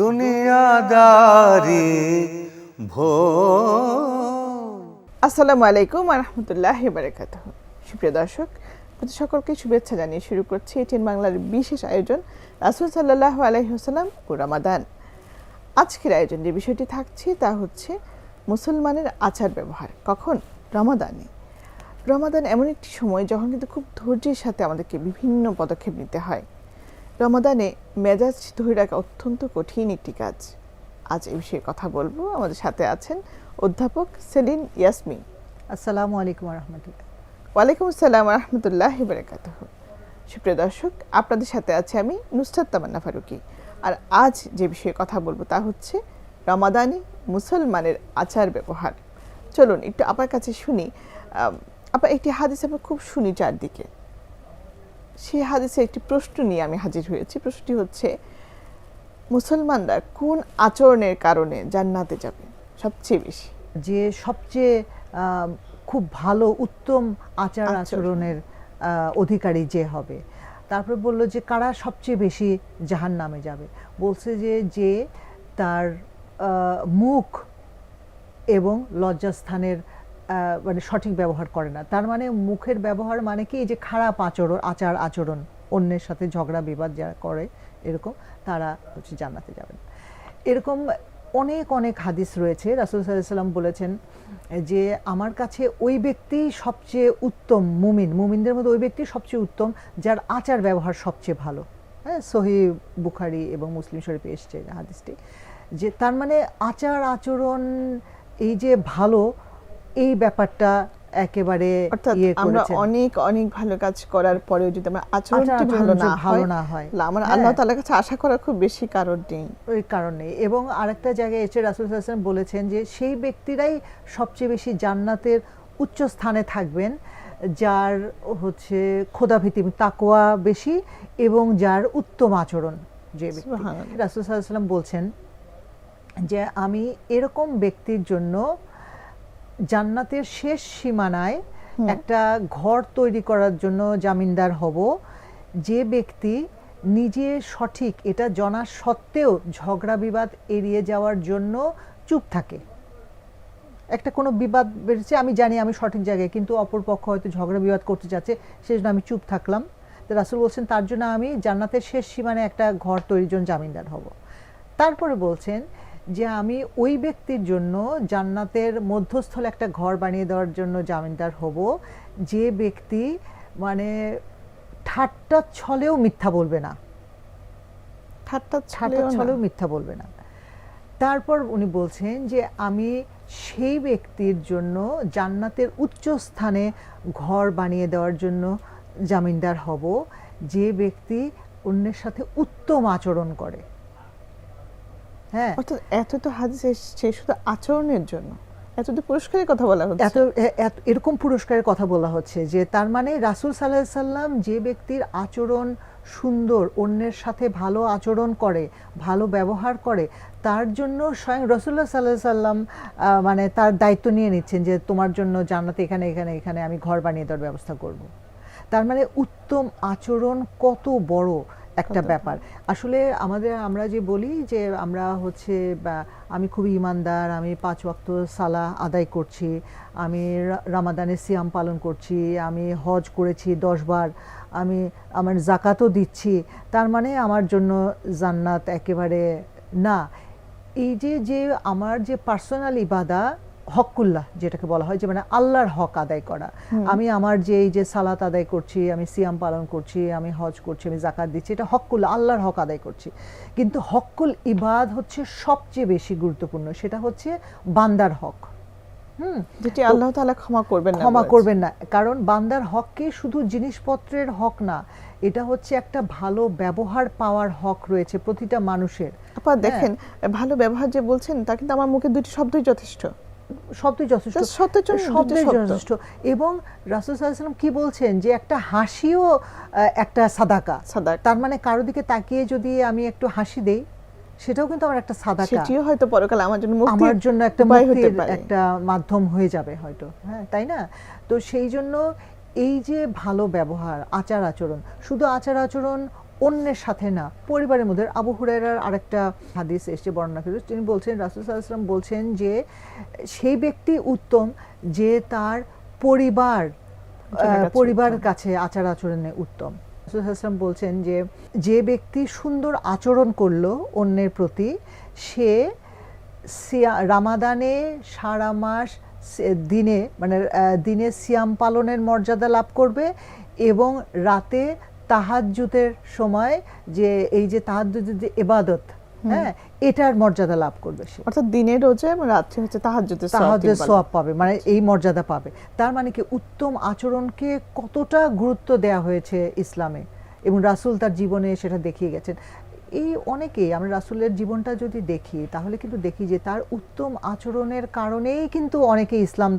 দুনিয়াদারি ভো। আসসালামু আলাইকুম ওয়া রাহমাতুল্লাহি ওয়া বারাকাতুহু। সুপ্রিয় দর্শক, প্রতি সকলকে শুভেচ্ছা জানিয়ে শুরু করছি এটিএন বাংলার বিশেষ আয়োজন রাসূল সাল্লাল্লাহু আলাইহি ওয়াসাল্লাম ও রমাদান। আজকের আয়োজন যে বিষয়টি থাকছে তা হচ্ছে মুসলমানের আচার ব্যবহার। কখন? রমাদানে। রমাদান এমন একটি সময় যখন কিন্তু খুব ধৈর্যের সাথে আমাদেরকে বিভিন্ন পদক্ষেপ নিতে হয়। রমাদানে মেজাজ ধরে রাখা অত্যন্ত কঠিন একটি কাজ। আজ এই বিষয়ে কথা বলবো। আমাদের সাথে আছেন অধ্যাপক সেলিন ইয়াসমিন। আসসালামু আলাইকুম রহমতুল্লাহ। ওয়ালাইকুম আসসালাম রহমতুল্লাহি বারাকাতুহু। সুপ্রিয় দর্শক, আপনাদের সাথে আছে আমি নুসরাত তামান্না ফারুকি। আর আজ যে বিষয়ে কথা বলবো তা হচ্ছে রমাদানে মুসলমানের আচার ব্যবহার। চলুন একটু আপনার কাছে শুনি। আপনার একটি হাদিস আমরা খুব শুনি চারদিকে, সেই হাদিসে একটি প্রশ্ন নিয়ে আমি হাজির হয়েছি। প্রশ্নটি হচ্ছে, মুসলমানরা কোন আচরণের কারণে জান্নাতে যাবে সবচেয়ে বেশি? যে সবচেয়ে খুব ভালো উত্তম আচার আচরণের অধিকারী যে হবে। তারপর বলল যে কারা সবচেয়ে বেশি জাহান্নামে যাবে। বলছে যে তার মুখ এবং লজ্জাস্থানের মানে সঠিক ব্যবহার করে না। তার মানে মুখের ব্যবহার মানে কি, যে খারাপ আচার আচরণ, অন্যের সাথে ঝগড়া বিবাদ যারা করে এরকম, তারা হচ্ছে জান্নাতে যাবেন। এরকম অনেক অনেক হাদিস রয়েছে। রাসূল সাল্লাল্লাহু আলাইহি ওয়াসাল্লাম বলেছেন যে আমার কাছে ওই ব্যক্তি সবচেয়ে উত্তম মুমিনদের মধ্যে ওই ব্যক্তি সবচেয়ে উত্তম যার আচার ব্যবহার সবচেয়ে ভালো। হ্যাঁ, সহিহ বুখারী এবং মুসলিম শরীফে এসেছে হাদিসটি। যে তার মানে আচার আচরণ এই যে ভালো, এই ব্যাপারটা একেবারে আমরা অনেক অনেক ভালো কাজ করার পরেও যদি আমার আচরণটি ভালো না হয়, আমার আল্লাহ তাআলার কাছে আশা করার খুব বেশি কারণ নেই, ওই কারণে। এবং আরেকটা জায়গায় এসে রাসূল সাল্লাল্লাহু আলাইহি ওয়াসাল্লাম বলেছেন যে সেই ব্যক্তিরাই সবচেয়ে বেশি জান্নাতের উচ্চ স্থানে থাকবেন যার হচ্ছে খোদাভীতি তাকওয়া বেশি এবং যার উত্তম আচরণ। যে ব্যক্তি, রাসূল সাল্লাল্লাহু আলাইহি ওয়াসাল্লাম বলছেন যে আমি এরকম ব্যক্তির জন্য জান্নাতের শেষ সীমানায় একটা ঘর তৈরি করার জন্য জামিনদার হব, যে ব্যক্তি নিজে সঠিক এটা জানা সত্ত্বেও ঝগড়া বিবাদ এড়িয়ে যাওয়ার জন্য চুপ থাকে। একটা কোনো বিবাদ বেড়েছে, আমি জানি আমি সঠিক জায়গায়, কিন্তু অপর পক্ষ হয়তো ঝগড়া বিবাদ করতে যাচ্ছে, সেজন্য আমি চুপ থাকলাম। তো রাসূল বলছেন তার জন্য আমি জান্নাতের শেষ সীমানায় একটা ঘর তৈরির জন্য জামিনদার হব। তারপরে বলছেন যে আমি ওই ব্যক্তির জন্য জান্নাতের মধ্যস্থলে একটা ঘর বানিয়ে দেওয়ার জন্য জামিনদার হব, যে ব্যক্তি মানে ঠাট্টা ছলেও মিথ্যা বলবে না, ঠাট্টা ছলেও মিথ্যা বলবে না। তারপর উনি বলছেন যে আমি সেই ব্যক্তির জন্য জান্নাতের উচ্চ স্থানে ঘর বানিয়ে দেওয়ার জন্য জামিনদার হব, যে ব্যক্তি অন্যের সাথে উত্তম আচরণ করে। হ্যাঁ, অর্থাৎ এত তো হাদিস এসেছে শুধু আচরণের জন্য, এত তো পুরস্কারের কথা বলা হচ্ছে, এরকম পুরস্কারের কথা বলা হচ্ছে। যে তার মানে রাসূল সাল্লাল্লাহু আলাইহি ওয়াসাল্লাম যে ব্যক্তির আচরণ সুন্দর, অন্যের সাথে ভালো আচরণ করে, ভালো ব্যবহার করে, তার জন্য স্বয়ং রাসূলুল্লাহ সাল্লাল্লাহু আলাইহি ওয়াসাল্লাম মানে তার দায়িত্ব নিয়ে নিচ্ছেন যে তোমার জন্য জান্নাতে এখানে এখানে এখানে আমি ঘর বানিয়ে দেওয়ার ব্যবস্থা করব। তার মানে উত্তম আচরণ কত বড় একটা ব্যাপার। আসলে আমরা যে বলি যে আমরা হচ্ছে আমি খুব ইমানদার, আমি 5 ওয়াক্ত সালাহ আদায় করছি, আমি রমাদানে সিয়াম পালন করছি, আমি হজ করেছি 10 বার, আমি আমার যাকাতও দিচ্ছি, তার মানে আমার জন্য জান্নাত একেবারে না। এই যে আমার যে পার্সোনাল ইবাদা হকুল্লাহ যেটাকে বলা হয়, যে মানে আল্লাহর হক আদায় করা, আমি আমার যে এই যে সালাত আদায় করছি, আমি সিয়াম পালন করছি, আমি হজ করছি, আমি যাকাত দিচ্ছি, এটা হকুল্লাহ, আল্লাহর হক আদায় করছি। কিন্তু হকুল ইবাদ হচ্ছে সবচেয়ে বেশি গুরুত্বপূর্ণ, সেটা হচ্ছে বান্দার হক, যেটি আল্লাহ তাআলা ক্ষমা করবেন না। কারণ বান্দার হককে শুধু জিনিসপত্রের হক না, এটা হচ্ছে একটা ভালো ব্যবহার পাওয়ার হক রয়েছে প্রতিটা মানুষের। আপা দেখেন, ভালো ব্যবহার যে বলছেন তা কিন্তু আমার মুখে দুটি শব্দই যথেষ্ট, যথেষ্ট। এবং রাসূল সাল্লাল্লাহু আলাইহি ওয়াসাল্লাম কি বলছেন যে একটা হাসিও একটা সাদাকা। তার মানে কারো দিকে তাকিয়ে যদি আমি একটু হাসি দেই, সেটাও কিন্তু আমার একটা সাদাকা, সেটিও হয়তো পরকালে আমার জন্য একটা মুক্তির একটা মাধ্যম হয়ে যাবে হয়তো। হ্যাঁ, তাই না? তো সেই জন্য এই যে ভালো ব্যবহার, আচার আচরণ, শুধু আচার আচরণ অন্যের সাথে না, পরিবারের মধ্যে। আবু হুরায়রার আরেকটা হাদিস এসে বর্ণনা করে, তিনি বলছেন, রাসূল সাল্লাল্লাহু আলাইহি ওয়াসাল্লাম বলছেন যে সেই ব্যক্তি উত্তম যে তার পরিবারের কাছে আচার আচরণে উত্তম। রাসূল সাল্লাল্লাহু আলাইহি ওয়াসাল্লাম বলছেন যে যে ব্যক্তি সুন্দর আচরণ করলো অন্যের প্রতি, সে রামাদানে সারা মাস দিনে মানে দিনে সিয়াম পালনের মর্যাদা লাভ করবে, এবং রাতে তাহাজ্জুদের সময় যে এই যে তাহাজ্জুদের যে ইবাদত, হ্যাঁ, এটার মর্যাদা লাভ করবে সে। অর্থাৎ দিনে রোজা এবং রাতে হচ্ছে তাহাজ্জুদের সওয়াব পাবে, মানে এই মর্যাদা পাবে। তার মানে কি উত্তম আচরণকে কতটা গুরুত্ব দেয়া হয়েছে ইসলামে, এবং রাসূল তার জীবনে সেটা দেখিয়ে গেছেন। এই অনেকেই আমরা রাসূলের জীবনটা যদি দেখি, তাহলে কিন্তু দেখি যে তার উত্তম আচরণের কারণেই কিন্তু অনেকে ইসলাম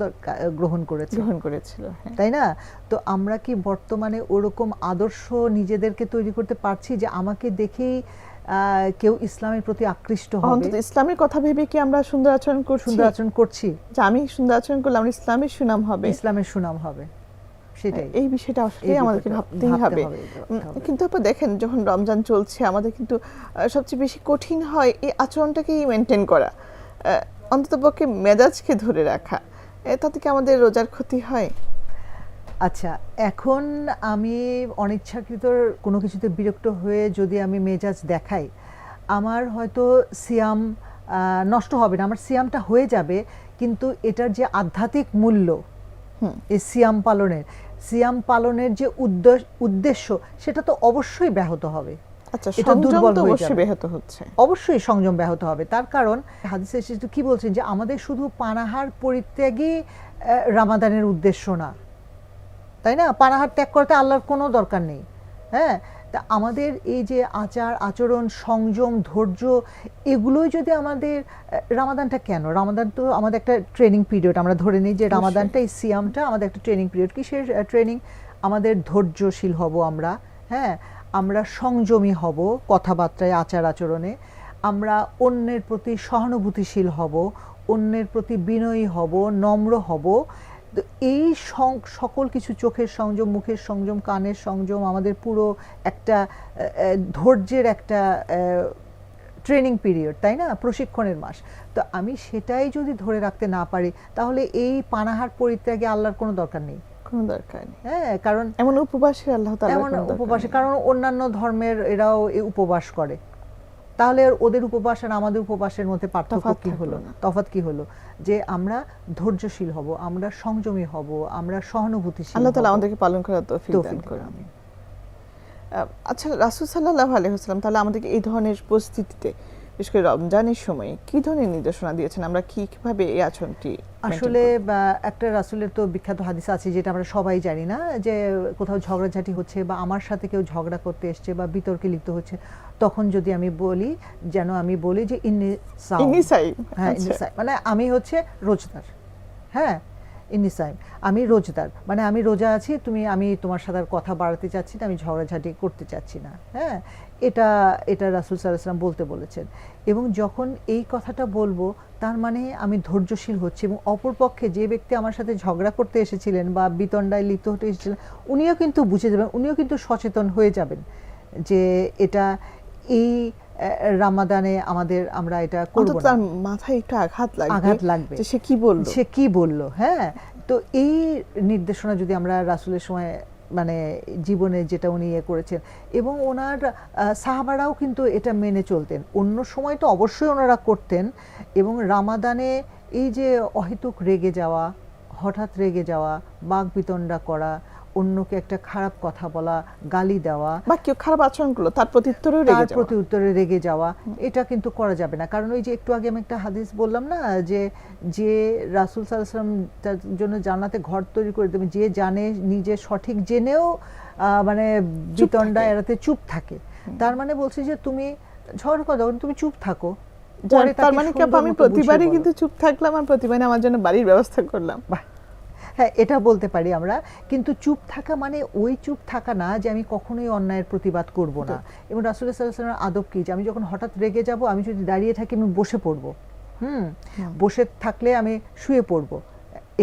গ্রহণ করেছিল, তাই না? তো আমরা কি বর্তমানে ওরকম আদর্শ নিজেদেরকে তৈরি করতে পারছি যে আমাকে দেখেই কেউ ইসলামের প্রতি আকৃষ্ট হবে? অন্তত ইসলামের কথা ভেবে কি আমরা সুন্দর আচরণ করছি যে আমি সুন্দর আচরণ করলে আমার ইসলামের সুনাম হবে? সেটাই, এই বিষয়টা আসলে আমাদেরকে ভাবতেই হবে। কিন্তু আপনি দেখেন, যখন রমজান চলছে, আমাদের কিন্তু সবচেয়ে বেশি কঠিন হয় এই আচরণটাকেই মেনটেন করা, অন্ততপক্ষে মেজাজকে ধরে রাখা। তাতে কি আমাদের রোজার ক্ষতি হয়? আচ্ছা, এখন আমি অনিচ্ছাকৃত কোনো কিছুতে বিরক্ত হয়ে যদি আমি মেজাজ দেখাই, আমার হয়তো সিয়াম নষ্ট হবে না, আমার সিয়ামটা হয়ে যাবে, কিন্তু এটার যে আধ্যাত্মিক মূল্য, এই সিয়াম পালনের যে উদ্দেশ্য, সেটা তো অবশ্যই ব্যাহত হবে। আচ্ছা, সংযম তো অবশ্যই ব্যাহত হচ্ছে, অবশ্যই সংযম ব্যাহত হবে। তার কারণ হাদিসে এসেছে কি বলছেন, যে আমাদের শুধু পানাহার পরিত্যাগই রামাদানের উদ্দেশ্য না, তাই না? পানাহার ত্যাগ করতে আল্লাহর কোনো দরকার নেই। হ্যাঁ, তা আমাদের এই যে আচার আচরণ, সংযম, ধৈর্য, এগুলোই যদি আমাদের, রামাদানটা কেন, রামাদান তো আমাদের একটা ট্রেনিং পিরিয়ড, আমরা ধরে নিই যে রামাদানটা, এই সিয়ামটা আমাদের একটা ট্রেনিং পিরিয়ড। কিসের ট্রেনিং? আমাদের ধৈর্যশীল হব আমরা, হ্যাঁ, আমরা সংযমী হব কথাবার্তায়, আচার আচরণে, আমরা অন্যের প্রতি সহানুভূতিশীল হব, অন্যের প্রতি বিনয়ী হব, নম্র হব। তো এই সকল কিছু, চোখের সংযম, মুখের সংযম, কানের সংযম, আমাদের পুরো একটা ধৈর্যের একটা ট্রেনিং পিরিয়ড, তাই না? প্রশিক্ষণের মাস। তো আমি সেটাই যদি ধরে রাখতে না পারি, তাহলে এই পানাহার পরিত্যাগে আল্লাহর কোনো দরকার নেই। হ্যাঁ, কারণ এমন উপবাসে, কারণ অন্যান্য ধর্মের এরাও এই উপবাস করে, তাহলে ওদের উপবাস আর আমাদের উপবাসের মধ্যে পার্থক্য কি হলো, তফাৎ কি হলো? যে আমরা ধৈর্যশীল হব, আমরা সংযমী হব, আমরা সহানুভূতিশীল হব। আল্লাহ তাআলা আমাদেরকে পালন করার তৌফিক দান করুন। আচ্ছা, রাসূল সাল্লাল্লাহু আলাইহি ওয়াসাল্লাম তাহলে আমাদেরকে এই ধরনের পরিস্থিতিতে, বিশেষ করে রমজানের সময়, কি ধরনের নির্দেশনা দিয়েছেন? আমরা কিভাবে এই আচরণটি আসলে একটা রাসূলের তো বিখ্যাত হাদিস আছে, যেটা আমরা সবাই জানি না, যে কোথাও ঝগড়াঝাটি হচ্ছে বা আমার সাথে কেউ ঝগড়া করতে এসছে বা বিতর্কে লিপ্ত হচ্ছে, তখন যদি আমি বলি, আমি বলি যে ইন্নী সাইম, হ্যাঁ, মানে আমি হচ্ছে রোজদার, হ্যাঁ, ইন্নী সাইম, আমি রোজদার, মানে আমি রোজা আছি, আমি তোমার সাথে কথা বাড়াতে চাচ্ছি না, আমি ঝগড়াঝাটি করতে চাচ্ছি না। হ্যাঁ, এটা রাসূল সাল্লাল্লাহু আলাইহি ওয়াসাল্লাম বলতে বলেছেন। এবং যখন এই কথাটা বলবো, তার মানে আমি ধৈর্যশীল হচ্ছি, এবং অপরপক্ষে যে ব্যক্তি আমার সাথে ঝগড়া করতে এসেছিলেন বা বিতণ্ডায় লিপ্ত হতে এসেছিলেন, উনিও কিন্তু বুঝে যাবেন, উনিও কিন্তু সচেতন হয়ে যাবেন যে এটা এই রামাদানে আমরা এটা করব না। তার মাথায় একটু আঘাত লাগবে যে সে কি বলল। হ্যাঁ, তো এই নির্দেশনা যদি আমরা রাসূলের সময়, মানে জীবনে যেটা উনি করেছেন, এবং ওনার সাহাবারাও কিন্তু এটা মেনে চলতেন। অন্য সময় তো অবশ্যই ওনারা করতেন, এবং রামাদানে এই যে অহেতুক রেগে যাওয়া, হঠাৎ রেগে যাওয়া, বাকবিতণ্ডা করা, অন্যকে একটা খারাপ কথা বলা, গালি দেওয়া, বা কেউ খারাপ আচরণ করলো তার প্রত্যুত্তরে রেগে যাওয়া, এটা কিন্তু করা যাবে না। কারণ ওই যে একটু আগে আমি একটা হাদিস বললাম না, যে রাসূল সাল্লাল্লাহু আলাইহি ওয়াসাল্লাম তার জন্য জান্নাতে ঘর তৈরি করে দেবেন, যে জানে, নিজে সঠিক জেনেও মানে বিতণ্ডা এড়াতে চুপ থাকে। তার মানে বলছে যে তুমি ঝগড়া করো, তুমি চুপ থাকো। তার মানে কি আমি প্রতিবারই কিন্তু চুপ থাকলাম, আর প্রতিবারই আমার জন্য বাড়ির ব্যবস্থা করলাম। হ্যাঁ, এটা বলতে পারি আমরা। কিন্তু চুপ থাকা মানে ওই চুপ থাকা না যে আমি কখনোই অন্যায়ের প্রতিবাদ করব না। এবং রাসূল সাল্লাল্লাহু আলাইহি ওয়াসাল্লামের আদব কি, যে আমি যখন হঠাৎ রেগে যাব, আমি যদি দাঁড়িয়ে থাকি, আমি বসে পড়ব। বসে থাকলে আমি শুয়ে পড়ব,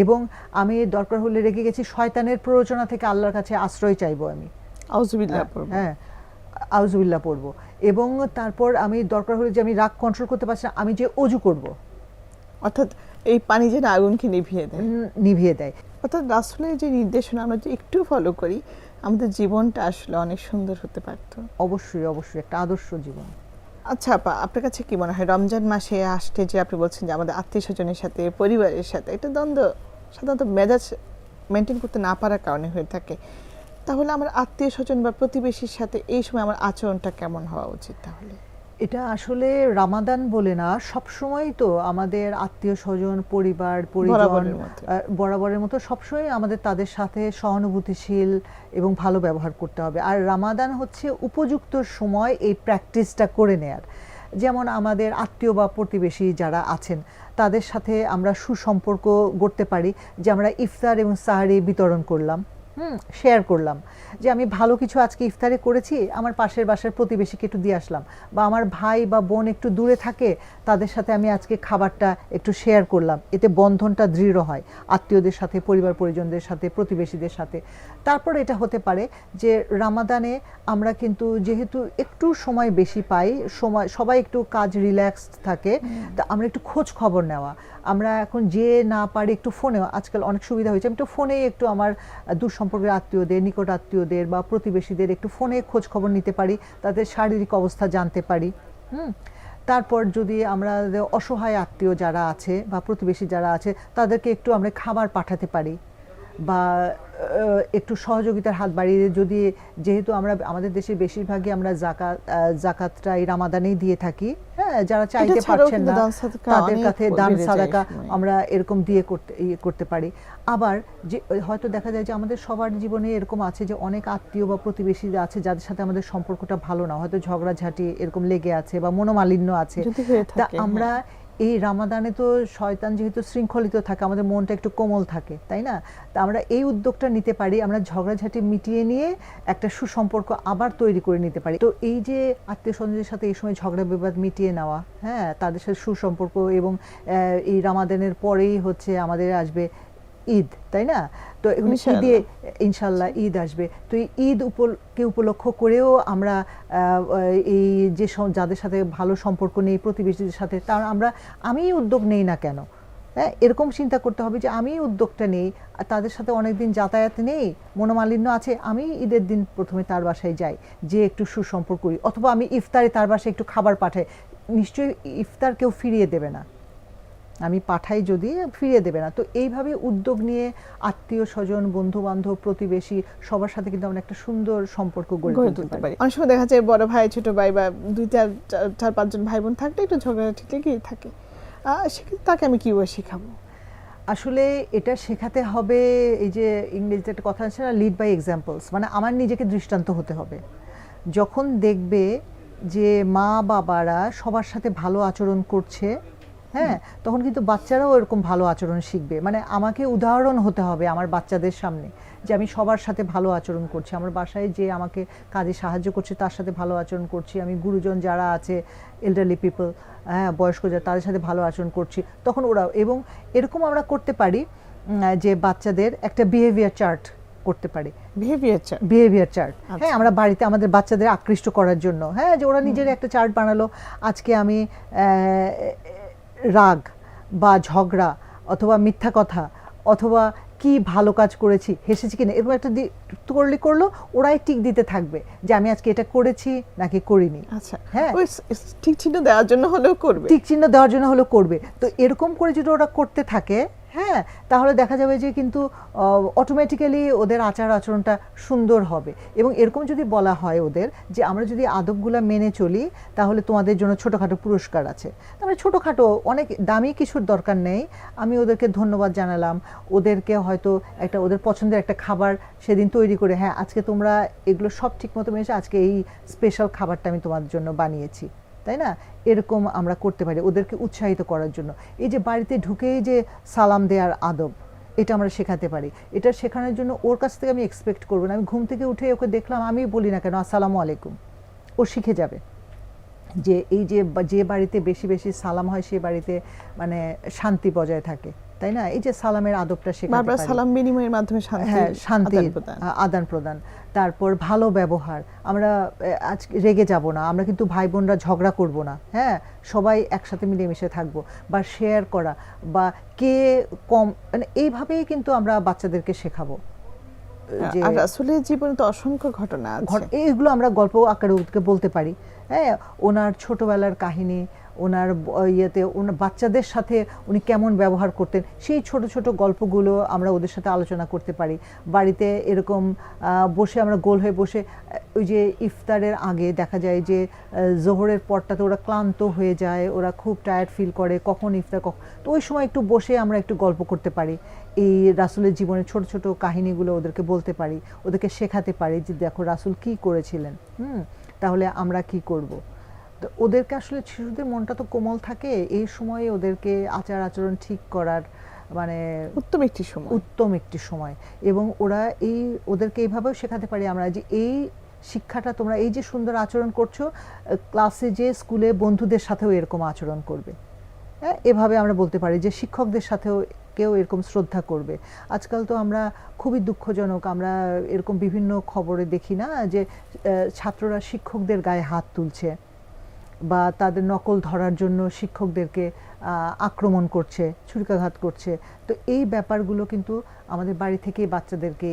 এবং আমি দরকার হলে রেগে গেছি, শয়তানের প্ররোচনা থেকে আল্লাহর কাছে আশ্রয় চাইবো আমি। আউযুবিল্লাহ। হ্যাঁ, আউযুবিল্লাহ পড়বো, এবং তারপর আমি দরকার হলে যে আমি রাগ কন্ট্রোল করতে পারছি না, আমি যে অজু করব, অর্থাৎ এই পানি যেন আগুনকে নিভিয়ে দেয়। নিভিয়ে দেয়। অর্থাৎ রাসূলের যে নির্দেশনা আমরা যদি একটু ফলো করি, আমাদের জীবনটা আসলে অনেক সুন্দর হতে পারত। অবশ্যই অবশ্যই একটা আদর্শ জীবন। আচ্ছা আপা, আপনার কাছে কি মনে হয় রমজান মাসে আসতে যে আপনি বলছেন যে আমাদের আত্মীয় স্বজনের সাথে, পরিবারের সাথে একটা দ্বন্দ্ব সাধারণত মেজাজ মেনটেন করতে না পারার কারণে হয়ে থাকে, তাহলে আমার আত্মীয় স্বজন বা প্রতিবেশীর সাথে এই সময় আমার আচরণটা কেমন হওয়া উচিত? তাহলে এটা আসলে রামাদান বলে না, সব সময় তো আমাদের আত্মীয় স্বজন, পরিবার পরিজন বরাবরের মতো। বরাবরের মতো সবসময় আমাদের তাদের সাথে সহানুভূতিশীল এবং ভালো ব্যবহার করতে হবে। আর রামাদান হচ্ছে উপযুক্ত সময় এই প্র্যাকটিসটা করে নেয়ার। যেমন আমাদের আত্মীয় বা প্রতিবেশী যারা আছেন তাদের সাথে আমরা সুসম্পর্ক গড়তে পারি, যে আমরা ইফতার এবং সাহারি বিতরণ করলাম, শেয়ার করলাম, যে আমি ভালো কিছু আজকে ইফতারে করেছি, আমার পাশের বাসার প্রতিবেশীকে একটু দিয়ে আসলাম, বা আমার ভাই বা বোন একটু দূরে থাকে, তাদের সাথে আমি আজকে খাবারটা একটু শেয়ার করলাম। এতে বন্ধনটা দৃঢ় হয় আত্মীয়দের সাথে, পরিবার পরিজনদের সাথে, প্রতিবেশীদের সাথে। তারপর এটা হতে পারে যে রামাদানে আমরা কিন্তু যেহেতু একটু সময় বেশি পাই, সময় সবাই একটু কাজ রিল্যাক্সড থাকে, তা আমরা একটু খোঁজ খবর নেওয়া, আমরা এখন যে না পারি একটু ফোনেও, আজকাল অনেক সুবিধা হয়েছে, আমি একটু ফোনে একটু আমার দূর সম্পর্কের আত্মীয়দের, নিকট আত্মীয়দের বা প্রতিবেশীদের একটু ফোনে খোঁজ খবর নিতে পারি, তাদের শারীরিক অবস্থা জানতে পারি। তারপর যদি আমরা অসহায় আত্মীয় যারা আছে বা প্রতিবেশী যারা আছে তাদেরকে একটু আমরা খাবার পাঠাতে পারি, বা একটু সহযোগিতার হাত বাড়িয়ে, যদি যেহেতু আমরা আমাদের দেশে বেশিরভাগই আমরা জাকাতটা এই রামাদানেই দিয়ে থাকি, হ্যাঁ, যারা চাইতে পারছেন না তাদের কাছে দান সাদাকা আমরা এরকম দিয়ে করতে পারি। আবার যে হয়তো দেখা যায় যে আমাদের সবার জীবনে এরকম আছে যে অনেক আত্মীয় বা প্রতিবেশী আছে যাদের সাথে আমাদের সম্পর্কটা ভালো না, হয়তো ঝগড়াঝাঁটি এরকম লেগে আছে বা মনোমালিন্য আছে, তা আমরা এই রামাদানে তো শয়তান যেহেতু শৃঙ্খলিত থাকে, আমাদের মনটা একটু কোমল থাকে, তাই না? তা আমরা এই উদ্যোগটা নিতে পারি, আমরা ঝগড়াঝাঁটি মিটিয়ে নিয়ে একটা সুসম্পর্ক আবার তৈরি করে নিতে পারি। তো এই যে আত্মীয় স্বজনদের সাথে এই সময় ঝগড়া বিবাদ মিটিয়ে নেওয়া, হ্যাঁ, তাদের সাথে সুসম্পর্ক, এবং এই রামাদানের পরেই হচ্ছে আমাদের আসবে ঈদ, তাই না? তো ঈদে ইনশাল্লাহ ঈদ আসবে, তো এই ঈদ উপলক্ষ করেও আমরা এই যে যাদের সাথে ভালো সম্পর্ক নেই, প্রতিবেশীদের সাথে, তার আমি উদ্যোগ নেই না কেন, হ্যাঁ, এরকম চিন্তা করতে হবে যে আমি উদ্যোগটা নেই, তাদের সাথে অনেকদিন যাতায়াত নেই, মনোমালিন্য আছে, আমি ঈদের দিন প্রথমে তার বাসায় যাই, যে একটু সুসম্পর্ক করি, অথবা আমি ইফতারে তার বাসায় একটু খাবার পাঠাই। নিশ্চয়ই ইফতার কেউ ফিরিয়ে দেবে না, আমি পাঠাই যদি ফিরিয়ে দেবে না। তো এইভাবে উদ্যোগ নিয়ে আত্মীয় স্বজন, বন্ধু বান্ধব, প্রতিবেশী সবার সাথে কিন্তু আমরা একটা সুন্দর সম্পর্ক গড়ে তুলতে পারি। অনেক সময় দেখা যায় বড় ভাই, ছোট ভাই বা 2-4-5 ভাই বোন থাকলে একটু ঝগড়া ঠিক লেগেই থাকে, সেক্ষেত্রে তাকে আমি কিভাবে শেখাবো? আসলে এটা শেখাতে হবে, এই যে ইংরেজিতে একটা কথা আছে না, লিড বাই এক্সাম্পলস, মানে আমার নিজেকে দৃষ্টান্ত হতে হবে। যখন দেখবে যে মা বাবারা সবার সাথে ভালো আচরণ করছে, হ্যাঁ, তখন কিন্তু বাচ্চারাও এরকম ভালো আচরণ শিখবে। মানে আমাকে উদাহরণ হতে হবে আমার বাচ্চাদের সামনে, যে আমি সবার সাথে ভালো আচরণ করছি, আমার বাসায় যে আমাকে কাজে সাহায্য করছে তার সাথে ভালো আচরণ করছি, আমি গুরুজন যারা আছে, এল্ডারলি পিপল, হ্যাঁ, বয়স্ক যারা, তাদের সাথে ভালো আচরণ করছি, তখন ওরা, এবং এরকম আমরা করতে পারি যে বাচ্চাদের একটা বিহেভিয়ার চার্ট করতে পারি, বিহেভিয়ার চার্ট, হ্যাঁ, আমরা বাড়িতে আমাদের বাচ্চাদের আকৃষ্ট করার জন্য, হ্যাঁ, যে ওরা নিজের একটা চার্ট বানালো, আজকে আমি রাগ বা ঝগড়া অথবা মিথ্যা কথা অথবা কি ভালো কাজ করেছি, হেসেছি কিনা, এরকম একটা করলো, ওরাই টিক দিতে থাকবে যে আমি আজকে এটা করেছি নাকি করিনি। আচ্ছা, হ্যাঁ, টিক চিহ্ন দেওয়ার জন্য হলেও করবে, টিক চিহ্ন দেওয়ার জন্য হলেও করবে। তো এরকম করে যদি ওরা করতে থাকে, হ্যাঁ, তাহলে দেখা যাবে যে কিন্তু অটোমেটিক্যালি ওদের আচার আচরণটা সুন্দর হবে। এবং এরকম যদি বলা হয় ওদের যে আমরা যদি আদবগুলো মেনে চলি তাহলে তোমাদের জন্য ছোটোখাটো পুরস্কার আছে, তারপরে ছোটোখাটো অনেক দামি কিছুর দরকার নেই, আমি ওদেরকে ধন্যবাদ জানালাম, ওদেরকে হয়তো একটা ওদের পছন্দের একটা খাবার সেদিন তৈরি করে, হ্যাঁ, আজকে তোমরা এগুলো সব ঠিক মতো মেনেছো, আজকে এই স্পেশাল খাবারটা আমি তোমাদের জন্য বানিয়েছি, তাই না? এরকম আমরা করতে পারি ওদেরকে উৎসাহিত করার জন্য। এই যে বাড়িতে ঢুকেই যে সালাম দেওয়ার আদব, এটা আমরা শেখাতে পারি। এটা শেখানোর জন্য ওর কাছ থেকে আমি এক্সপেক্ট করবো না, আমি ঘুম থেকে উঠে ওকে দেখলাম, আমি বলি না কেন আসসালামু আলাইকুম, ও শিখে যাবে যে এই যে বাড়িতে বেশি বেশি সালাম হয় সে বাড়িতে মানে শান্তি বজায় থাকে। তাই না? এই যে সালামের আদবটা শেখাতে বারবার পারি। সালাম বিনিময়ের মাধ্যমে শান্তি হ্যাঁ, শান্তির আদান-প্রদান। আদান প্রদান, তারপর ভালো ব্যবহার। আমরা আজ রেগে যাব না, আমরা কিন্তু ভাই বোনরা ঝগড়া করব না, হ্যাঁ, সবাই একসাথে মিলেমিশে থাকবো, বা শেয়ার করা, বা কে কম, মানে এইভাবেই কিন্তু আমরা বাচ্চাদেরকে শেখাবো যে আর আসলে জীবনে তো অসংখ্য ঘটনা আছে। এইগুলো আমরা গল্প আকারে ওদেরকে বলতে পারি। হ্যাঁ, ওনার ছোটবেলার কাহিনী, ওনার ইয়েতে ওনার বাচ্চাদের সাথে উনি কেমন ব্যবহার করতেন, সেই ছোট ছোট গল্পগুলো আমরা ওদের সাথে আলোচনা করতে পারি। বাড়িতে এরকম বসে আমরা গোল হয়ে বসে, ওই যে ইফতারের আগে দেখা যায় যে জোহরের পরটাতে ওরা ক্লান্ত হয়ে যায়, ওরা খুব টায়ার্ড ফিল করে, কখন ইফতার তো ওই সময় একটু বসে আমরা একটু গল্প করতে পারি, এই রাসূলের জীবনের ছোট ছোট কাহিনীগুলো ওদেরকে বলতে পারি, ওদেরকে শেখাতে পারি যে দেখো রাসূল কি করেছিলেন, তাহলে আমরা কি করব। তো ওদেরকে আসলে শিশুদের মনটা তো কোমল থাকে, এই সময়ে ওদেরকে আচার আচরণ ঠিক করার মানে উত্তম একটি সময়। এবং ওদেরকে এইভাবেও শেখাতে পারি আমরা যে এই শিক্ষাটা তোমরা এই যে সুন্দর আচরণ করছো, ক্লাসে যে স্কুলে বন্ধুদের সাথেও এরকম আচরণ করবে। হ্যাঁ, এভাবে আমরা বলতে পারি যে শিক্ষকদের সাথেও কেউ এরকম শ্রদ্ধা করবে। আজকাল তো আমরা খুবই দুঃখজনক, আমরা এরকম বিভিন্ন খবরে দেখি না যে ছাত্ররা শিক্ষকদের গায়ে হাত তুলছে, বা তাদের নকল ধরার জন্য শিক্ষকদেরকে আক্রমণ করছে, ছুরিকাঘাত করছে। তো এই ব্যাপারগুলো কিন্তু আমাদের বাড়ি থেকে বাচ্চাদেরকে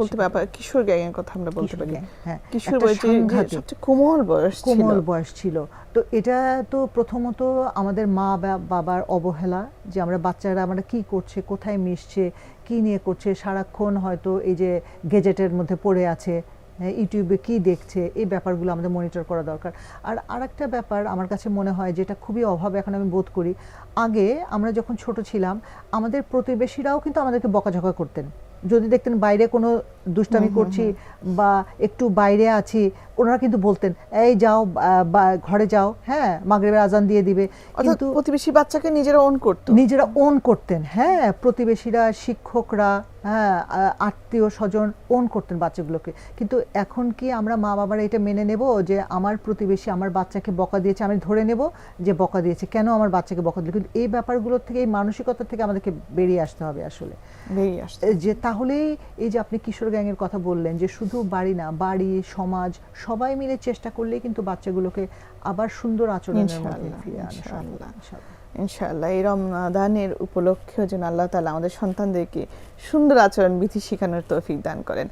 বলতে পারি, কিশোর গ্যাংয়ের কথা আমরা বলতে পারি। হ্যাঁ, কিশোর বয়সে সবচেয়ে কোমল বয়স ছিল। তো এটা তো প্রথমত আমাদের মা বাবার অবহেলা, যে আমরা বাচ্চারা আমরা কি করছে, কোথায় মিশছে, কি নিয়ে করছে, সারাক্ষণ হয়তো এই যে গেজেটের মধ্যে পড়ে আছে, ইউটিউবে কি দেখছে, এই ব্যাপারগুলো আমাদের মনিটর করা দরকার। আর আরেকটা ব্যাপার আমার কাছে মনে হয় যেটা খুবই অভাব এখন আমি বোধ করি, আগে আমরা যখন ছোট ছিলাম আমাদের প্রতিবেশীরাও কিন্তু আমাদেরকে বকাঝকা করতেন। যদি দেখতেন বাইরে কোনো দুষ্টামি করছি বা একটু বাইরে আছি, ওনারা কিন্তু বলতেন এই যাও ঘরে যাও, হ্যাঁ মাগরিবের আজান দিয়ে দিবে। কিন্তু প্রতিবেশী বাচ্চাকে নিজেরা ওন করতেন, হ্যাঁ, প্রতিবেশীরা, শিক্ষকরা, হ্যাঁ, আত্মীয় স্বজন ওন করতেন বাচ্চাগুলোকে। কিন্তু এখন কি আমরা মা বাবারা এটা মেনে নেব যে আমার প্রতিবেশী আমার বাচ্চাকে বকা দিয়েছে, আমি ধরে নেব যে বকা দিয়েছে, কেন আমার বাচ্চাকে বকা দিল? কিন্তু এই ব্যাপারগুলোর থেকে, এই মানসিকতা থেকে আমাদেরকে বেরিয়ে আসতে হবে আসলে, যে তাহলেই এই যে আপনি কিশোর গ্যাংয়ের কথা বললেন, যে শুধু বাড়ি না, বাড়ি, সমাজ সবাই মিলে চেষ্টা করলেই কিন্তু বাচ্চাগুলোকে আবার সুন্দর আচরণের মধ্যে ফিরে আনা সম্ভব ইনশাআল্লাহ। এই রমজানের উপলক্ষেও যেন আল্লাহ তাআলা আমাদের সন্তানদেরকে সুন্দর আচরণ বিধি শেখানোর তৌফিক দান করেন।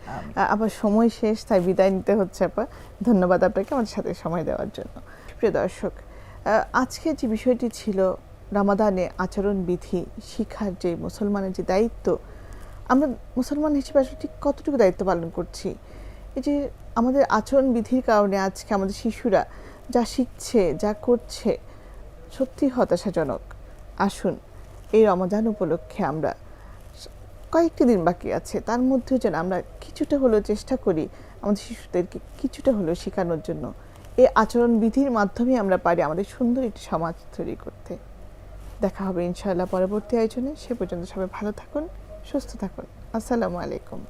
আবার সময় শেষ, তাই বিদায় নিতে হচ্ছে আপা। ধন্যবাদ আপনাকে আমাদের সাথে সময় দেওয়ার জন্য। প্রিয় দর্শক, আজকে যে বিষয়টি ছিল রমাদানে আচরণ বিধি শিখার যে মুসলমানের যে দায়িত্ব, আমরা মুসলমান হিসেবে আসলে ঠিক কতটুকু দায়িত্ব পালন করছি। এই যে আমাদের আচরণ বিধির কারণে আজকে আমাদের শিশুরা যা শিখছে, যা করছে, সত্যি হতাশাজনক। আসুন এই রমজান উপলক্ষে আমরা কয়েকটি দিন বাকি আছে, তার মধ্যেও যেন আমরা কিছুটা হলেও চেষ্টা করি আমাদের শিশুদেরকে কিছুটা হলেও শেখানোর জন্য। এই আচরণ বিধির মাধ্যমে আমরা পারি আমাদের সুন্দর একটি সমাজ তৈরি করতে। দেখা হবে ইনশাআল্লাহ পরবর্তী আয়োজনে। সে পর্যন্ত সবাই ভালো থাকুন, সুস্থ থাকুন। আসসালামু আলাইকুম।